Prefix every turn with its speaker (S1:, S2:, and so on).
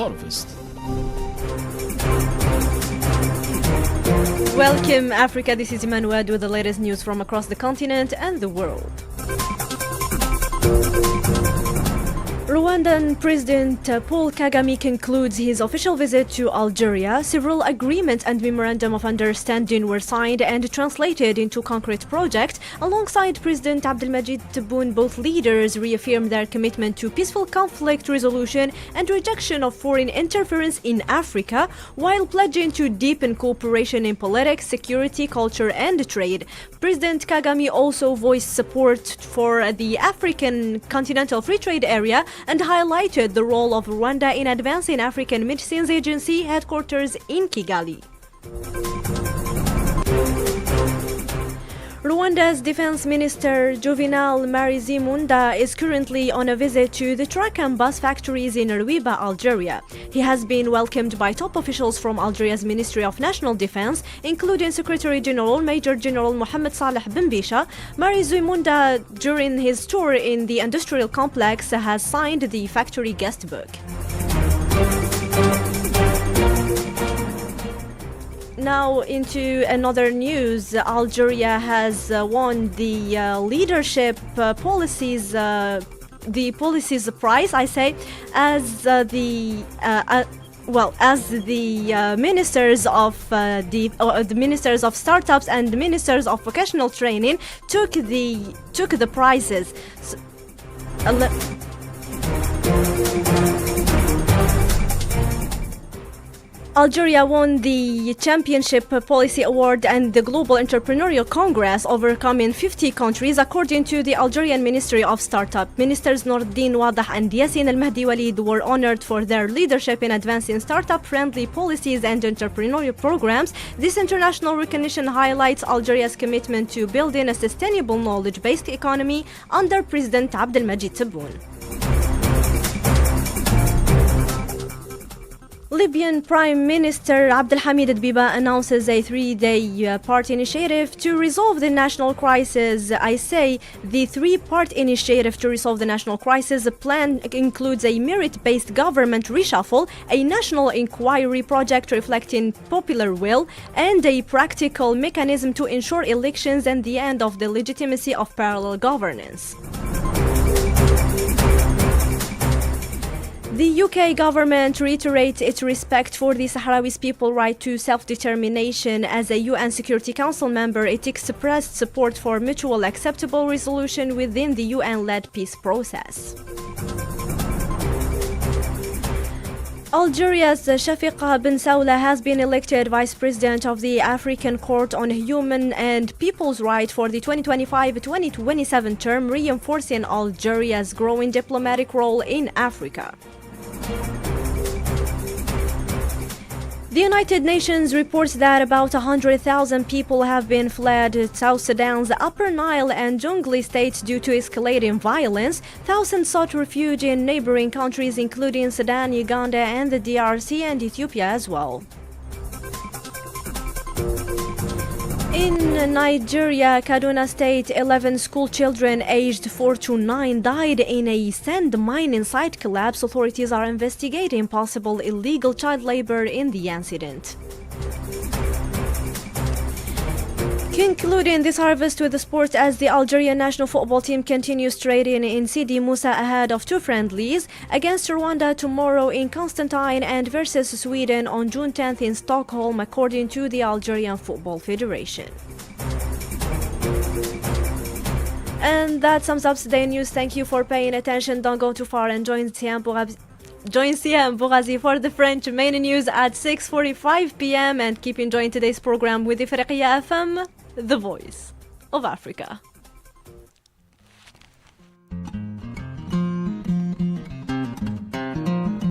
S1: harvest.
S2: Welcome, Africa. This is Imen Nouad with the latest news from across the continent and the world. Rwandan President Paul Kagame concludes his official visit to Algeria. Several agreements and memorandum of understanding were signed and translated into concrete projects. Alongside President Abdelmajid Tebboune, both leaders reaffirmed their commitment to peaceful conflict resolution and rejection of foreign interference in Africa, while pledging to deepen cooperation in politics, security, culture, and trade. President Kagame also voiced support for the African Continental Free Trade Area and highlighted the role of Rwanda in advancing African Medicines Agency headquarters in Kigali. Rwanda's Defense Minister Juvenal Marizimunda is currently on a visit to the truck and bus factories in Ruiba, Algeria. He has been welcomed by top officials from Algeria's Ministry of National Defense, including Secretary General Major General Mohamed Saleh Ben Bisha. Marizimunda, during his tour in the industrial complex, has signed the factory guest book. Now into another news. Algeria has won the leadership policies prize, as the ministers of the ministers of startups and the ministers of vocational training took the prizes. Algeria won the Championship Policy Award and the Global Entrepreneurial Congress, overcoming 50 countries, according to the Algerian Ministry of Startup. Ministers Noordin Wadah and Yassin Al-Mahdi Walid were honored for their leadership in advancing startup-friendly policies and entrepreneurial programs. This international recognition highlights Algeria's commitment to building a sustainable knowledge-based economy under President Abdelmajid Tebboune. Libyan Prime Minister Abdelhamid Dbiba announces a three-day part initiative to resolve the national crisis. The three-part initiative to resolve the national crisis plan includes a merit-based government reshuffle, a national inquiry project reflecting popular will, and a practical mechanism to ensure elections and the end of the legitimacy of parallel governance. The UK government reiterates its respect for the Sahrawi people's right to self-determination. As a UN Security Council member, it expressed support for mutual acceptable resolution within the UN-led peace process. Algeria's Shafiqa bin Saula has been elected Vice President of the African Court on Human and People's Rights for the 2025-2027 term, reinforcing Algeria's growing diplomatic role in Africa. The United Nations reports that about 100,000 people have been fled South Sudan's Upper Nile and Jonglei states due to escalating violence. Thousands sought refuge in neighboring countries including Sudan, Uganda, and the DRC and Ethiopia as well. In Nigeria, Kaduna State, 11 school children aged 4 to 9 died in a sand mining site collapse. Authorities are investigating possible illegal child labor in the incident. Concluding this harvest with the sport, as the Algerian national football team continues training in Sidi Moussa ahead of two friendlies against Rwanda tomorrow in Constantine and versus Sweden on June 10th in Stockholm, according to the Algerian Football Federation. And that sums up today's news. Thank you for paying attention. Don't go too far and join Siam Bougazi for the French main news at 6:45 p.m. and keep enjoying today's program with Ifrikya FM, the voice of Africa.